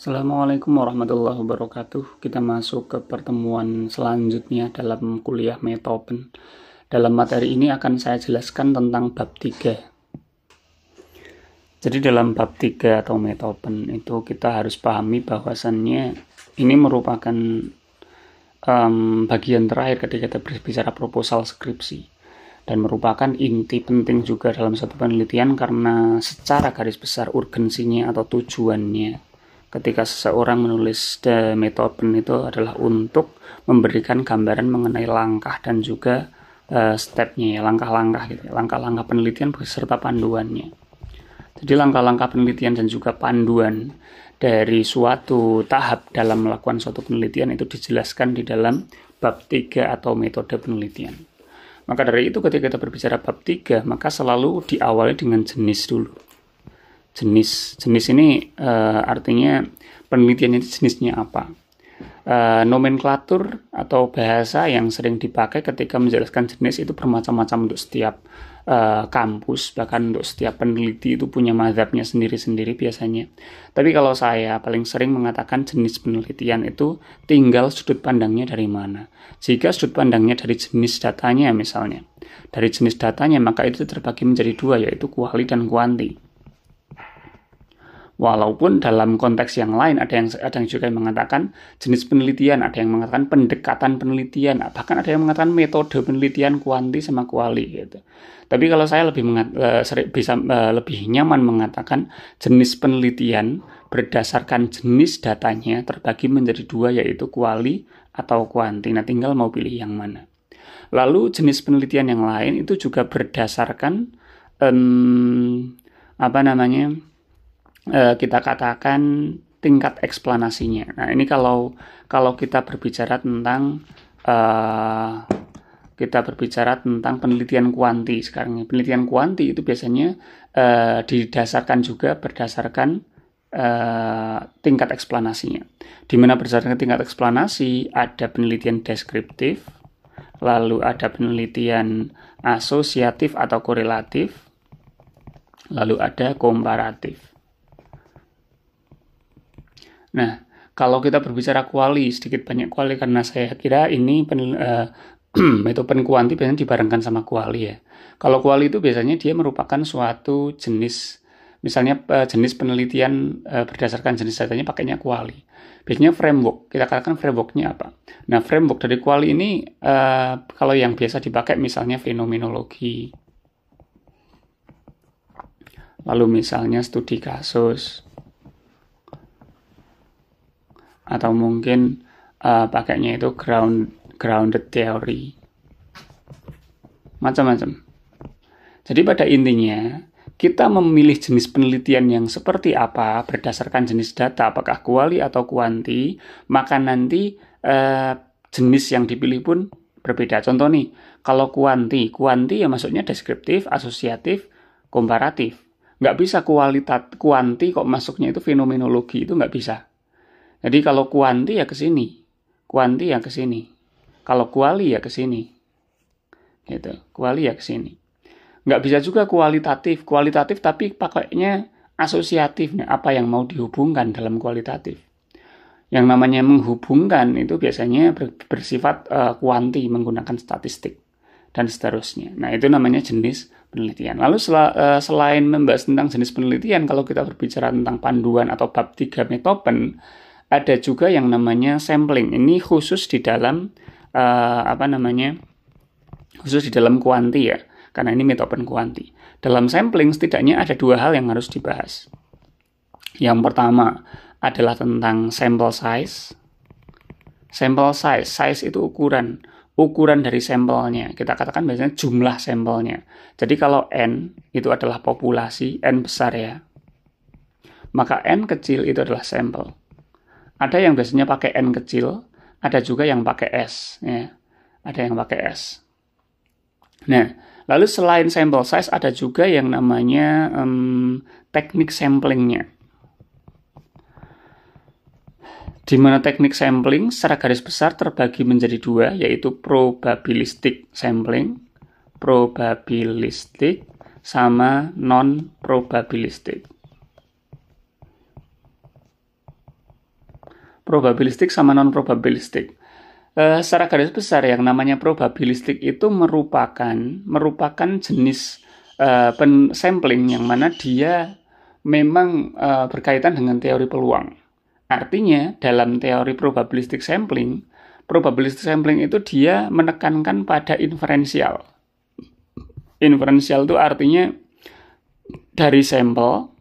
Assalamualaikum warahmatullahi wabarakatuh. Kita masuk ke pertemuan selanjutnya dalam kuliah Metopen. Dalam materi ini akan saya jelaskan tentang bab 3. Jadi dalam bab 3 atau Metopen itu kita harus pahami bahwasannya ini merupakan bagian terakhir ketika kita berbicara proposal skripsi. Dan merupakan inti penting juga dalam satu penelitian karena secara garis besar urgensinya atau tujuannya ketika seseorang menulis Metopen itu adalah untuk memberikan gambaran mengenai langkah dan juga stepnya ya, langkah-langkah gitu, langkah-langkah penelitian beserta panduannya. Jadi langkah-langkah penelitian dan juga panduan dari suatu tahap dalam melakukan suatu penelitian itu dijelaskan di dalam bab 3 atau metode penelitian. Maka dari itu ketika kita berbicara bab 3, maka selalu diawali dengan jenis dulu. Jenis ini artinya penelitian itu jenisnya apa. Nomenklatur atau bahasa yang sering dipakai ketika menjelaskan jenis itu bermacam-macam untuk setiap kampus, bahkan untuk setiap peneliti itu punya mazhabnya sendiri-sendiri biasanya. Tapi kalau saya paling sering mengatakan jenis penelitian itu tinggal sudut pandangnya dari mana. Jika sudut pandangnya dari jenis datanya misalnya, dari jenis datanya maka itu terbagi menjadi dua, yaitu kuali dan kuanti. Walaupun dalam konteks yang lain ada yang juga yang mengatakan jenis penelitian, ada yang mengatakan pendekatan penelitian, bahkan ada yang mengatakan metode penelitian kuanti sama kuali gitu. Tapi kalau saya lebih lebih nyaman mengatakan jenis penelitian berdasarkan jenis datanya terbagi menjadi dua, yaitu kuali atau kuanti. Nah, tinggal mau pilih yang mana. Lalu jenis penelitian yang lain itu juga berdasarkan kita katakan tingkat eksplanasinya. Nah, ini kalau kita berbicara tentang penelitian kuanti sekarang. Penelitian kuanti itu biasanya didasarkan juga berdasarkan tingkat eksplanasinya. Di mana berdasarkan tingkat eksplanasi ada penelitian deskriptif, lalu ada penelitian asosiatif atau korelatif, lalu ada komparatif. Nah, kalau kita berbicara kuali, sedikit banyak kuali karena saya kira ini metode kuanti biasanya dibarengkan sama kuali ya. Kalau kuali itu biasanya dia merupakan suatu jenis, misalnya jenis penelitian berdasarkan jenis datanya pakainya kuali. Biasanya framework, kita katakan frameworknya apa. Nah, framework dari kuali ini kalau yang biasa dipakai misalnya fenomenologi, lalu misalnya studi kasus, atau mungkin pakainya itu grounded theory, macam-macam. Jadi pada intinya kita memilih jenis penelitian yang seperti apa berdasarkan jenis data, apakah kuali atau kuanti, maka nanti jenis yang dipilih pun berbeda. Contoh nih, kalau kuanti ya maksudnya deskriptif, asosiatif, komparatif. Nggak bisa kuanti kok masuknya itu fenomenologi, itu nggak bisa. Jadi kalau kuanti ya ke sini, kuanti ya ke sini. Kalau kuali ya ke sini. Gitu, kuali ya ke sini. Nggak bisa juga kualitatif tapi pakainya asosiatif. Nah, apa yang mau dihubungkan dalam kualitatif? Yang namanya menghubungkan itu biasanya bersifat kuanti menggunakan statistik dan seterusnya. Nah, itu namanya jenis penelitian. Lalu selain membahas tentang jenis penelitian, kalau kita berbicara tentang panduan atau bab 3 Metopen, ada juga yang namanya sampling. Ini khusus di dalam khusus di dalam kuanti ya, karena ini Metopen kuanti. Dalam sampling setidaknya ada dua hal yang harus dibahas. Yang pertama adalah tentang sample size. Sample size itu ukuran dari sampelnya. Kita katakan biasanya jumlah sampelnya. Jadi kalau N itu adalah populasi, N besar ya, maka N kecil itu adalah sampel. Ada yang biasanya pakai N kecil, ada juga yang pakai S. Ya. Ada yang pakai S. Nah, lalu selain sample size, ada juga yang namanya teknik samplingnya. Di mana teknik sampling secara garis besar terbagi menjadi dua, yaitu probabilistic sampling, probabilistic, sama non-probabilistic. probabilistik sama non-probabilistik. Secara garis besar yang namanya probabilistik itu merupakan jenis sampling yang mana dia memang berkaitan dengan teori peluang. Artinya dalam teori probabilistik sampling itu dia menekankan pada inferensial. Inferensial itu artinya dari sampel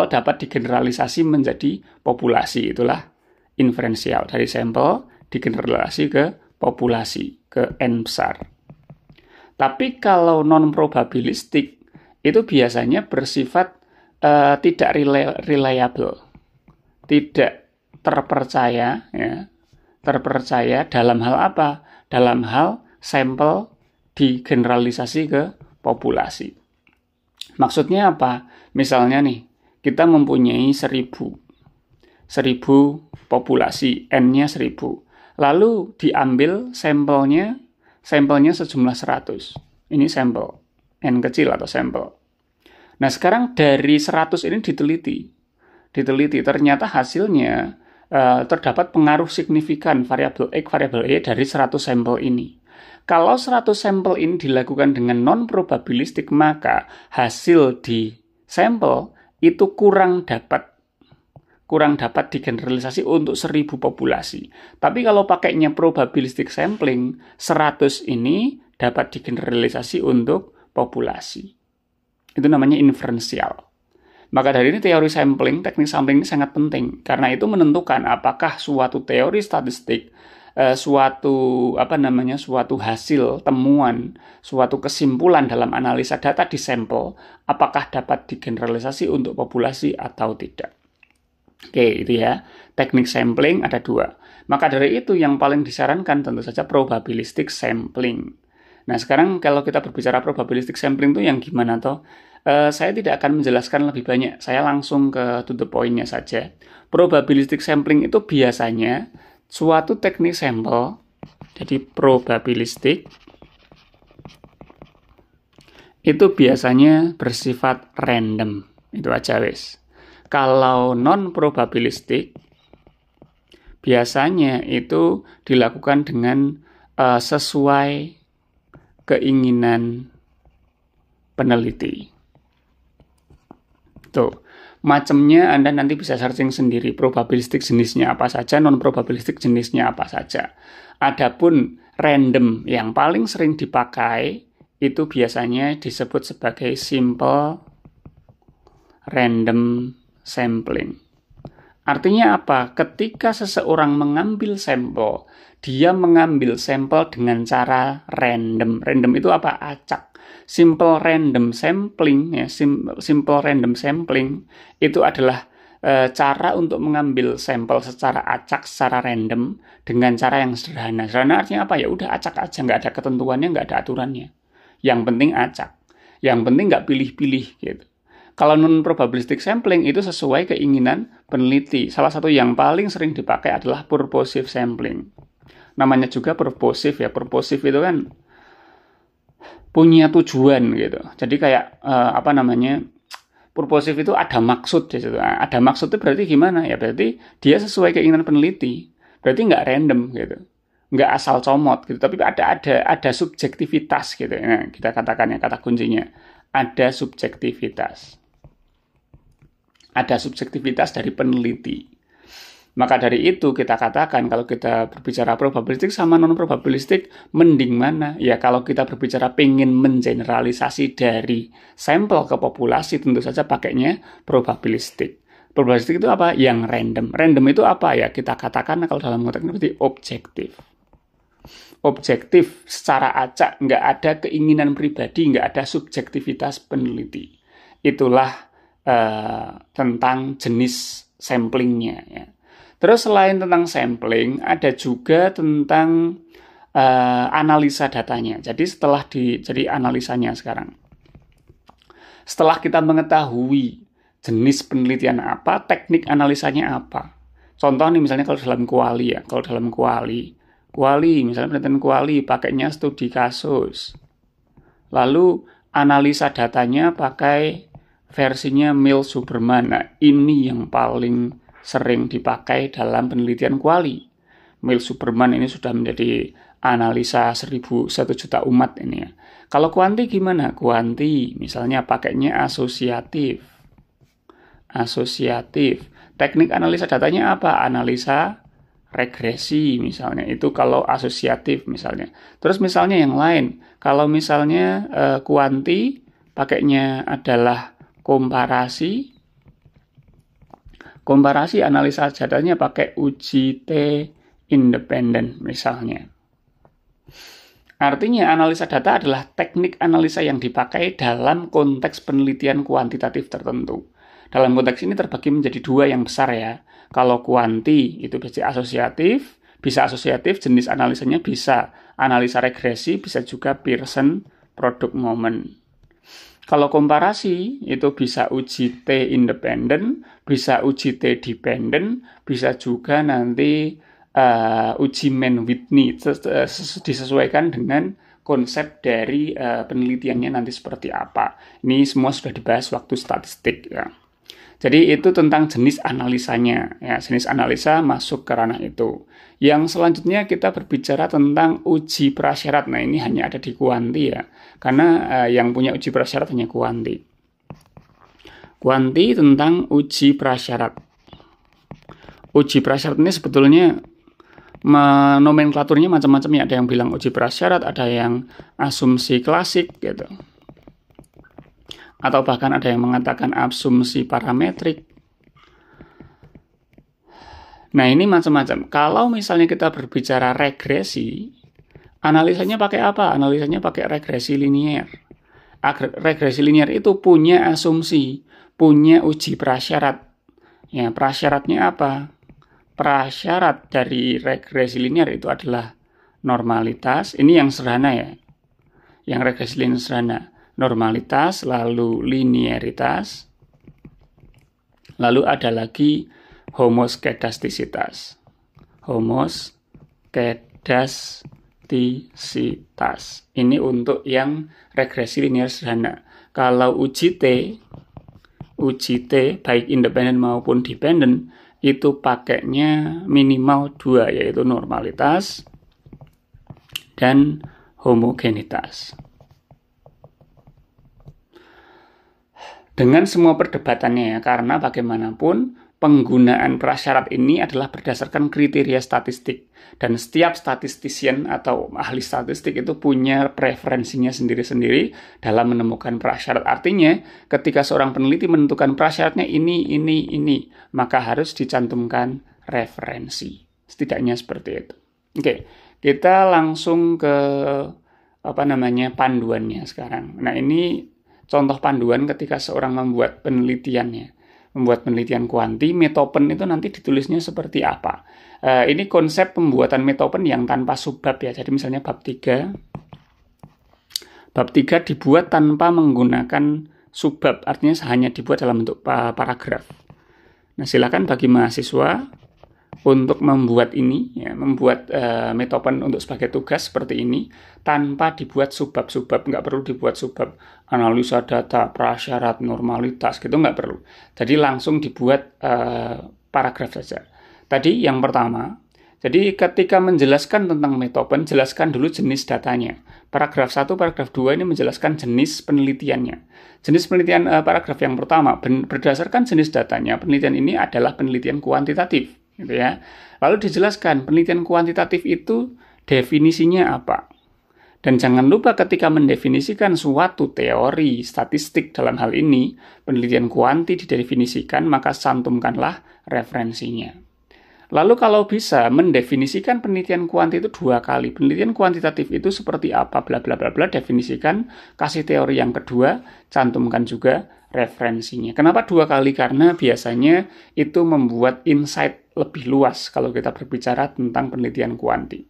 dapat digeneralisasi menjadi populasi, itulah inferensial. Dari sampel digeneralisasi ke populasi, ke N besar. Tapi kalau non-probabilistik itu biasanya bersifat tidak reliable, tidak terpercaya, ya. Terpercaya dalam hal apa? Dalam hal sampel digeneralisasi ke populasi. Maksudnya apa? Misalnya nih, kita mempunyai 1000 populasi, N-nya 1000. Lalu diambil sampelnya sejumlah 100. Ini sampel, N kecil atau sampel. Nah, sekarang dari 100 ini diteliti, ternyata hasilnya terdapat pengaruh signifikan variabel X, variabel Y dari 100 sampel ini. Kalau 100 sampel ini dilakukan dengan non-probabilistik, maka hasil di sampel itu kurang dapat digeneralisasi untuk 1000 populasi. Tapi kalau pakainya probabilistic sampling, 100 ini dapat digeneralisasi untuk populasi. Itu namanya inferensial. Maka dari ini teknik sampling ini sangat penting, karena itu menentukan apakah suatu teori statistik, suatu hasil temuan, suatu kesimpulan dalam analisa data di sampel, apakah dapat digeneralisasi untuk populasi atau tidak. Oke, itu ya. Teknik sampling ada 2. Maka dari itu yang paling disarankan tentu saja probabilistic sampling. Nah, sekarang kalau kita berbicara probabilistic sampling itu yang gimana toh? Saya tidak akan menjelaskan lebih banyak. Saya langsung ke to the point-nya saja. Probabilistic sampling itu biasanya suatu teknik sampel, jadi probabilistik, itu biasanya bersifat random. Itu aja wes. Kalau non-probabilistik, biasanya itu dilakukan dengan sesuai keinginan peneliti. Tuh, macamnya Anda nanti bisa searching sendiri, probabilistik jenisnya apa saja, non-probabilistik jenisnya apa saja. Adapun random yang paling sering dipakai itu biasanya disebut sebagai simple random sampling. Artinya apa? Ketika seseorang mengambil sampel, dia mengambil sampel dengan cara random. Random itu apa? Acak. Simple random sampling, ya, simple random sampling itu adalah cara untuk mengambil sampel secara acak, secara random dengan cara yang sederhana. Sederhana artinya apa? Ya udah acak aja, nggak ada ketentuannya, nggak ada aturannya. Yang penting acak. Yang penting nggak pilih-pilih gitu. Kalau non-probabilistic sampling itu sesuai keinginan peneliti. Salah satu yang paling sering dipakai adalah purposive sampling. Namanya juga purposive ya. Purposive itu kan punya tujuan gitu. Jadi kayak purposive itu ada maksud di situ. Ada maksud itu berarti gimana? Ya berarti dia sesuai keinginan peneliti. Berarti nggak random gitu. Nggak asal comot gitu. Tapi ada subjektivitas gitu. Nah, kita katakan ya kata kuncinya. Ada subjektivitas. Ada subjektivitas dari peneliti. Maka dari itu kita katakan kalau kita berbicara probabilistik sama non-probabilistik, mending mana? Ya kalau kita berbicara pengen mengeneralisasi dari sampel ke populasi, tentu saja pakainya probabilistik. Probabilistik itu apa? Yang random. Random itu apa? Ya kita katakan kalau dalam konteks ini berarti objektif. Objektif secara acak, nggak ada keinginan pribadi, nggak ada subjektivitas peneliti. Itulah tentang jenis samplingnya ya. Terus selain tentang sampling, ada juga tentang analisa datanya. Jadi analisanya sekarang. Setelah kita mengetahui jenis penelitian apa, teknik analisanya apa. Contoh nih misalnya kalau dalam kuali ya, misalnya penelitian kuali pakainya studi kasus. Lalu analisa datanya pakai versinya Mills Huberman. Nah, ini yang paling sering dipakai dalam penelitian kuali. Mill Superman ini sudah menjadi analisa 1.001 juta umat ini ya. Kalau kuanti gimana? Kuanti misalnya pakainya asosiatif. Teknik analisa datanya apa? Analisa regresi misalnya. Itu kalau asosiatif misalnya. Terus misalnya yang lain. Kalau misalnya kuanti pakainya adalah komparasi. Komparasi analisa datanya pakai uji T independen misalnya. Artinya analisa data adalah teknik analisa yang dipakai dalam konteks penelitian kuantitatif tertentu. Dalam konteks ini terbagi menjadi dua yang besar ya. Kalau kuanti itu bisa asosiatif, jenis analisanya bisa analisa regresi, bisa juga Pearson product moment. Kalau komparasi itu bisa uji T independen, bisa uji T dependent, bisa juga nanti uji Mann-Whitney, disesuaikan dengan konsep dari penelitiannya nanti seperti apa. Ini semua sudah dibahas waktu statistik ya. Jadi itu tentang jenis analisanya ya, jenis analisa masuk ke ranah itu. Yang selanjutnya kita berbicara tentang uji prasyarat. Nah, ini hanya ada di kuanti ya. Karena yang punya uji prasyarat hanya kuanti. Kuanti tentang uji prasyarat. Uji prasyarat ini sebetulnya nomenklaturnya macam-macam ya. Ada yang bilang uji prasyarat, ada yang asumsi klasik gitu. Atau bahkan ada yang mengatakan asumsi parametrik. Nah, ini macam-macam. Kalau misalnya kita berbicara regresi, analisanya pakai apa? Analisanya pakai regresi linier. Regresi linier itu punya asumsi, punya uji prasyarat. Ya, prasyaratnya apa? Prasyarat dari regresi linier itu adalah normalitas. Ini yang sederhana ya. Yang regresi linier sederhana. Normalitas, lalu linearitas, lalu ada lagi homoskedastisitas. Ini untuk yang regresi linear sederhana. Kalau uji T baik independen maupun dependen itu pakainya minimal 2, yaitu normalitas dan homogenitas. Dengan semua perdebatannya ya, karena bagaimanapun penggunaan prasyarat ini adalah berdasarkan kriteria statistik. Dan setiap statistisian atau ahli statistik itu punya preferensinya sendiri-sendiri dalam menemukan prasyarat. Artinya, ketika seorang peneliti menentukan prasyaratnya ini, maka harus dicantumkan referensi. Setidaknya seperti itu. Oke, kita langsung ke panduannya sekarang. Nah, ini contoh panduan ketika seorang membuat penelitiannya. Membuat penelitian kuanti, metopen itu nanti ditulisnya seperti apa. Ini konsep pembuatan metopen yang tanpa subbab ya. Jadi misalnya bab 3 dibuat tanpa menggunakan subbab. Artinya hanya dibuat dalam bentuk paragraf. Nah, silakan bagi mahasiswa untuk membuat ini, ya, membuat metopen untuk sebagai tugas seperti ini, tanpa dibuat subbab-subbab, nggak perlu dibuat subbab, analisa data, prasyarat, normalitas, gitu nggak perlu. Jadi langsung dibuat paragraf saja. Tadi yang pertama, jadi ketika menjelaskan tentang metopen, jelaskan dulu jenis datanya. Paragraf 1, paragraf 2 ini menjelaskan jenis penelitiannya. Jenis penelitian paragraf yang pertama, berdasarkan jenis datanya, penelitian ini adalah penelitian kuantitatif. Gitu ya. Lalu dijelaskan penelitian kuantitatif itu definisinya apa. Dan jangan lupa ketika mendefinisikan suatu teori statistik dalam hal ini, penelitian kuanti didefinisikan, maka cantumkanlah referensinya. Lalu kalau bisa mendefinisikan penelitian kuanti itu 2 kali. Penelitian kuantitatif itu seperti apa, bla bla bla bla, definisikan, kasih teori yang kedua, cantumkan juga referensinya. Kenapa 2 kali? Karena biasanya itu membuat insight lebih luas kalau kita berbicara tentang penelitian kuanti.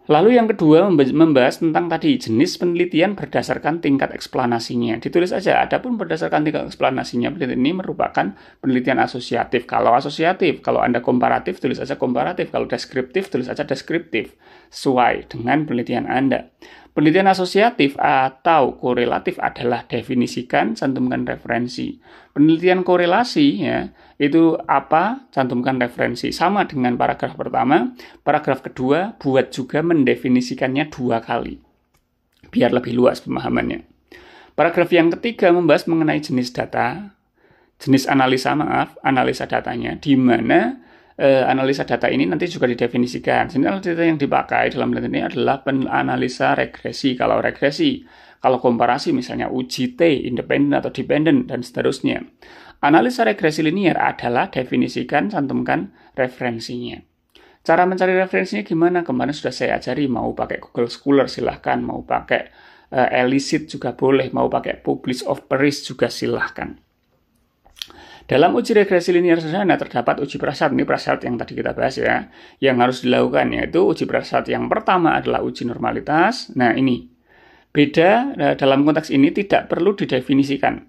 Lalu yang kedua membahas tentang tadi jenis penelitian berdasarkan tingkat eksplanasinya. Ditulis aja, adapun berdasarkan tingkat eksplanasinya, penelitian ini merupakan penelitian asosiatif. Kalau asosiatif, kalau Anda komparatif, tulis aja komparatif. Kalau deskriptif, tulis aja deskriptif. Sesuai dengan penelitian Anda. Penelitian asosiatif atau korelatif adalah definisikan, cantumkan referensi. Penelitian korelasi ya, itu apa? Cantumkan referensi. Sama dengan paragraf pertama, paragraf kedua buat juga mendefinisikannya 2 kali. Biar lebih luas pemahamannya. Paragraf yang ketiga membahas mengenai jenis data, jenis analisa datanya, di mana analisa data ini nanti juga didefinisikan. Jenis data yang dipakai dalam penelitian ini adalah analisa regresi. Kalau regresi, kalau komparasi misalnya uji T, independen atau dependent, dan seterusnya. Analisa regresi linear adalah definisikan, cantumkan referensinya. Cara mencari referensinya gimana? Kemarin sudah saya ajari, mau pakai Google Scholar silahkan, mau pakai Elicit juga boleh, mau pakai Publish of Paris juga silahkan. Dalam uji regresi linear sederhana terdapat uji prasyarat. Ini prasyarat yang tadi kita bahas ya. Yang harus dilakukan yaitu uji prasyarat yang pertama adalah uji normalitas. Nah ini, beda dalam konteks ini tidak perlu didefinisikan.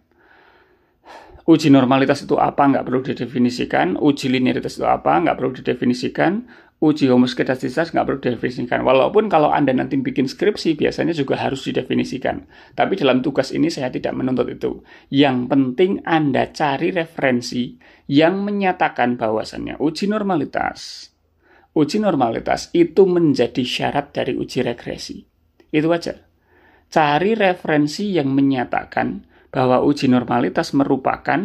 Uji normalitas itu apa? Nggak perlu didefinisikan. Uji linearitas itu apa? Nggak perlu didefinisikan. Uji homoskedastisitas nggak perlu didefinisikan. Walaupun kalau Anda nanti bikin skripsi, biasanya juga harus didefinisikan. Tapi dalam tugas ini saya tidak menuntut itu. Yang penting Anda cari referensi yang menyatakan bahwasannya uji normalitas itu menjadi syarat dari uji regresi. Itu aja. Cari referensi yang menyatakan bahwa uji normalitas merupakan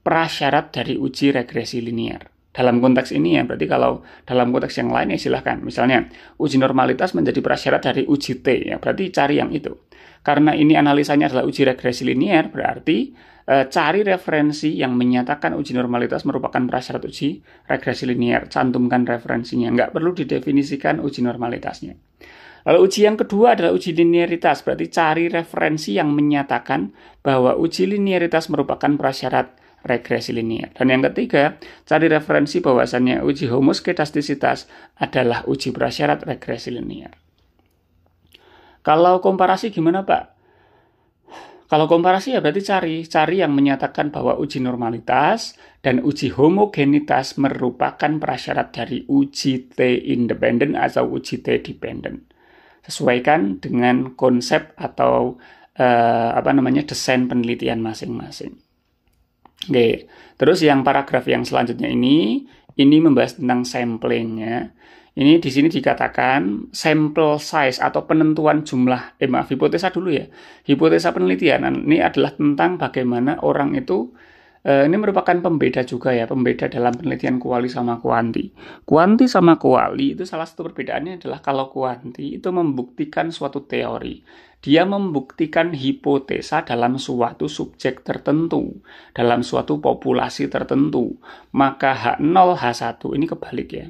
prasyarat dari uji regresi linear. Dalam konteks ini ya, berarti kalau dalam konteks yang lain ya silahkan. Misalnya, uji normalitas menjadi prasyarat dari uji T, ya berarti cari yang itu. Karena ini analisanya adalah uji regresi linear, berarti cari referensi yang menyatakan uji normalitas merupakan prasyarat uji regresi linear. Cantumkan referensinya, nggak perlu didefinisikan uji normalitasnya. Lalu uji yang kedua adalah uji linearitas, berarti cari referensi yang menyatakan bahwa uji linearitas merupakan prasyarat regresi linear. Dan yang ketiga, cari referensi bahwasannya uji homoskedastisitas adalah uji prasyarat regresi linear. Kalau komparasi gimana, Pak? Kalau komparasi ya berarti cari yang menyatakan bahwa uji normalitas dan uji homogenitas merupakan prasyarat dari uji T independen atau uji T dependent. Sesuaikan dengan konsep atau desain penelitian masing-masing. Oke, terus yang paragraf yang selanjutnya ini membahas tentang sampling ya. Ini di sini dikatakan sample size atau penentuan jumlah, hipotesa dulu ya. Hipotesa penelitian ini adalah tentang bagaimana orang itu ini merupakan pembeda juga ya, pembeda dalam penelitian kuali sama kuanti. Kuanti sama kuali itu salah satu perbedaannya adalah kalau kuanti itu membuktikan suatu teori. Dia membuktikan hipotesa dalam suatu subjek tertentu, dalam suatu populasi tertentu. Maka H0, H1 ini kebalik ya.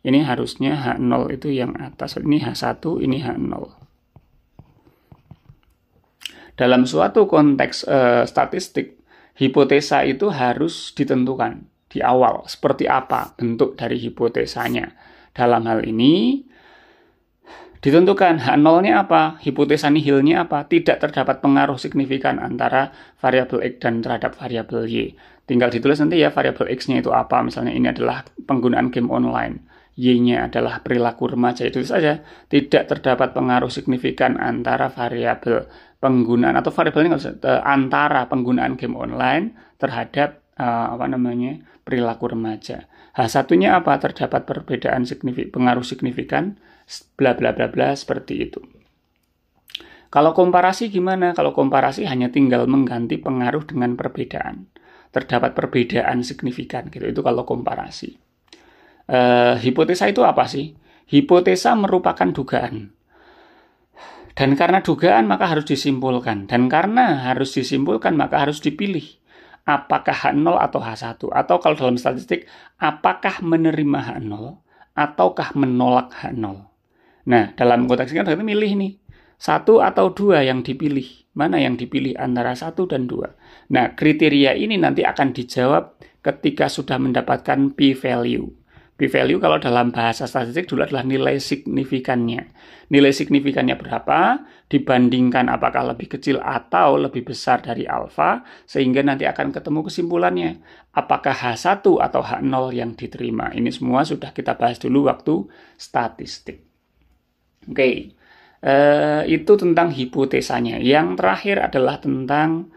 Ini harusnya H0 itu yang atas, ini H1, ini H0. Dalam suatu konteks statistik, hipotesa itu harus ditentukan di awal. Seperti apa bentuk dari hipotesanya. Dalam hal ini, ditentukan H0-nya apa, hipotesa nihilnya apa, tidak terdapat pengaruh signifikan antara variabel X dan terhadap variabel Y. Tinggal ditulis nanti ya variabel X-nya itu apa, misalnya ini adalah penggunaan game online. Y-nya adalah perilaku remaja, itu saja. Tidak terdapat pengaruh signifikan antara variabel penggunaan atau variabelnya antara penggunaan game online terhadap perilaku remaja. H1-nya apa? Terdapat perbedaan pengaruh signifikan bla bla bla bla seperti itu. Kalau komparasi gimana? Kalau komparasi hanya tinggal mengganti pengaruh dengan perbedaan. Terdapat perbedaan signifikan gitu. Itu kalau komparasi. Hipotesa itu apa sih? Hipotesa merupakan dugaan. Dan karena dugaan maka harus disimpulkan. Dan karena harus disimpulkan maka harus dipilih. Apakah H0 atau H1? Atau kalau dalam statistik, apakah menerima H0 ataukah menolak H0? Nah, dalam konteks ini kan milih nih. 1 atau 2 yang dipilih. Mana yang dipilih antara 1 dan 2? Nah, kriteria ini nanti akan dijawab ketika sudah mendapatkan p-value. P-value kalau dalam bahasa statistik dulu adalah nilai signifikannya. Nilai signifikannya berapa dibandingkan apakah lebih kecil atau lebih besar dari alfa, sehingga nanti akan ketemu kesimpulannya. Apakah H1 atau H0 yang diterima. Ini semua sudah kita bahas dulu waktu statistik. Oke. Itu tentang hipotesanya. Yang terakhir adalah tentang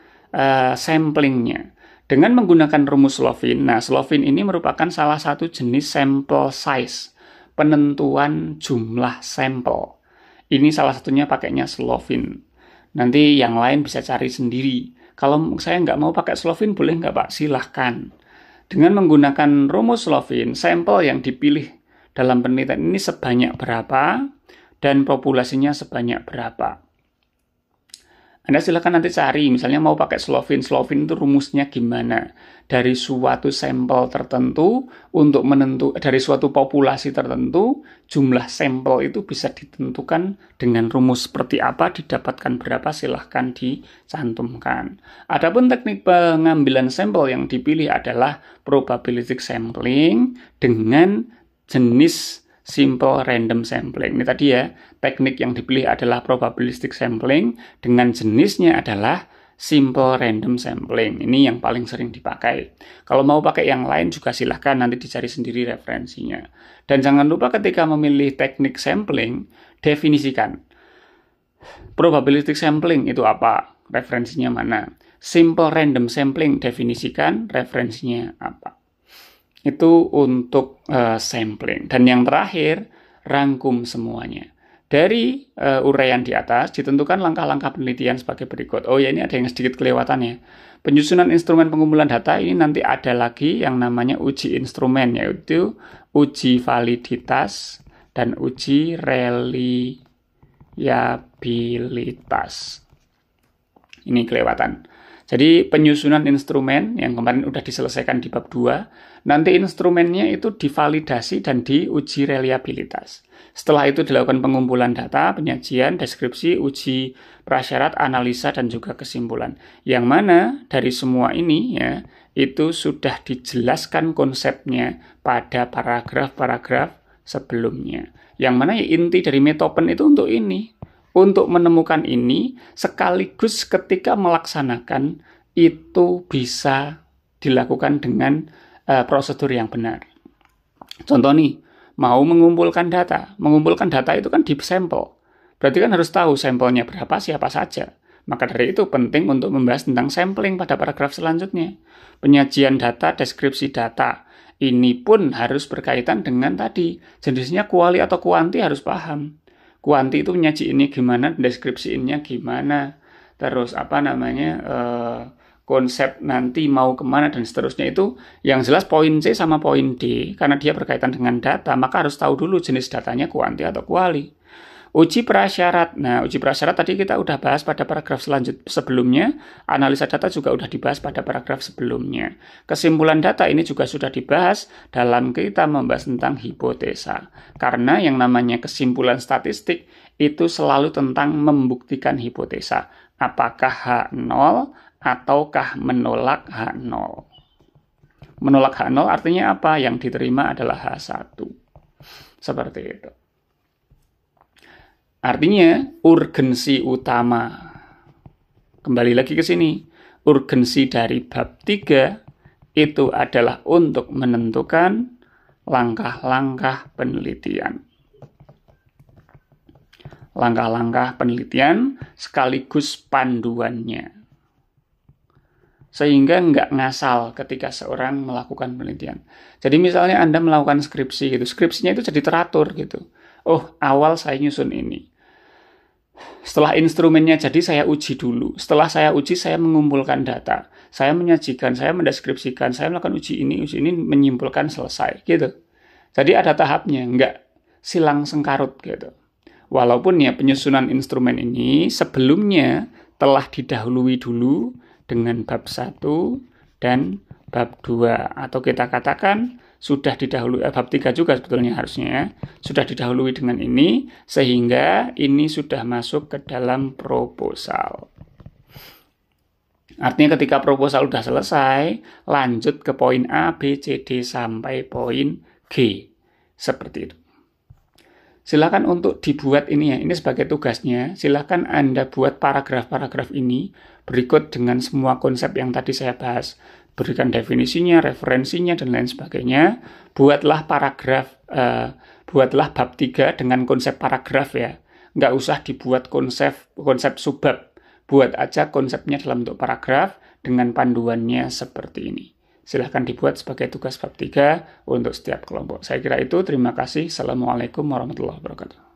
samplingnya. Dengan menggunakan rumus Slovin, nah Slovin ini merupakan salah satu jenis sample size, penentuan jumlah sampel. Ini salah satunya pakainya Slovin. Nanti yang lain bisa cari sendiri. Kalau saya nggak mau pakai Slovin, boleh nggak Pak? Silahkan. Dengan menggunakan rumus Slovin, sampel yang dipilih dalam penelitian ini sebanyak berapa, dan populasinya sebanyak berapa. Anda silakan nanti cari, misalnya mau pakai Slovin. Slovin itu rumusnya gimana? Dari suatu sampel tertentu, dari suatu populasi tertentu, jumlah sampel itu bisa ditentukan dengan rumus seperti apa, didapatkan berapa, silahkan dicantumkan. Adapun teknik pengambilan sampel yang dipilih adalah probabilistic sampling dengan jenis simple random sampling. Ini tadi ya, teknik yang dipilih adalah probabilistic sampling, dengan jenisnya adalah simple random sampling. Ini yang paling sering dipakai. Kalau mau pakai yang lain juga silahkan, nanti dicari sendiri referensinya. Dan jangan lupa ketika memilih teknik sampling, definisikan. Probabilistic sampling itu apa? Referensinya mana? Simple random sampling, definisikan, referensinya apa? Itu untuk sampling. Dan yang terakhir, rangkum semuanya. Dari uraian di atas, ditentukan langkah-langkah penelitian sebagai berikut. Oh ya, ini ada yang sedikit kelewatan ya. Penyusunan instrumen pengumpulan data, ini nanti ada lagi yang namanya uji instrumen, yaitu uji validitas dan uji reliabilitas. Ini kelewatan. Jadi penyusunan instrumen yang kemarin udah diselesaikan di bab 2, nanti instrumennya itu divalidasi dan diuji reliabilitas. Setelah itu dilakukan pengumpulan data, penyajian, deskripsi, uji prasyarat, analisa, dan juga kesimpulan. Yang mana dari semua ini ya, itu sudah dijelaskan konsepnya pada paragraf-paragraf sebelumnya. Yang mana ya, inti dari Metopen itu untuk ini. Untuk menemukan ini, sekaligus ketika melaksanakan, itu bisa dilakukan dengan prosedur yang benar. Contoh nih, mau mengumpulkan data. Mengumpulkan data itu kan di sampel. Berarti kan harus tahu sampelnya berapa, siapa saja. Maka dari itu penting untuk membahas tentang sampling pada paragraf selanjutnya. Penyajian data, deskripsi data. Ini pun harus berkaitan dengan tadi. Jenisnya kuali atau kuanti harus paham. Kuanti itu menyajiinnya gimana, deskripsiinnya gimana, terus konsep nanti mau kemana dan seterusnya. Itu yang jelas poin C sama poin D, karena dia berkaitan dengan data, maka harus tahu dulu jenis datanya kuanti atau kuali. Uji prasyarat. Nah, uji prasyarat tadi kita udah bahas pada paragraf sebelumnya. Analisa data juga udah dibahas pada paragraf sebelumnya. Kesimpulan data ini juga sudah dibahas dalam kita membahas tentang hipotesa. Karena yang namanya kesimpulan statistik itu selalu tentang membuktikan hipotesa. Apakah H0 ataukah menolak H0. Menolak H0 artinya apa? Yang diterima adalah H1. Seperti itu. Artinya, urgensi utama. Kembali lagi ke sini. Urgensi dari bab 3 itu adalah untuk menentukan langkah-langkah penelitian. Langkah-langkah penelitian sekaligus panduannya. Sehingga nggak ngasal ketika seorang melakukan penelitian. Jadi misalnya Anda melakukan skripsi gitu. Skripsinya itu jadi teratur gitu. Oh, awal saya nyusun ini. Setelah instrumennya jadi, saya uji dulu. Setelah saya uji, saya mengumpulkan data. Saya menyajikan, saya mendeskripsikan, saya melakukan uji ini, menyimpulkan, selesai. Gitu. Jadi ada tahapnya, nggak silang sengkarut gitu. Walaupun ya penyusunan instrumen ini sebelumnya telah didahului dulu dengan bab 1 dan bab 2. Atau kita katakan sudah didahului, bab 3 juga sebetulnya harusnya ya, sudah didahului dengan ini, sehingga ini sudah masuk ke dalam proposal. Artinya ketika proposal sudah selesai, lanjut ke poin A, B, C, D, sampai poin G. Seperti itu. Silakan untuk dibuat ini ya, ini sebagai tugasnya, silakan Anda buat paragraf-paragraf ini, berikut dengan semua konsep yang tadi saya bahas. Berikan definisinya, referensinya, dan lain sebagainya. Buatlah paragraf, buatlah bab 3 dengan konsep paragraf ya. nggak usah dibuat konsep subbab. Buat aja konsepnya dalam bentuk paragraf dengan panduannya seperti ini. Silahkan dibuat sebagai tugas bab 3 untuk setiap kelompok. Saya kira itu. Terima kasih. Assalamualaikum warahmatullahi wabarakatuh.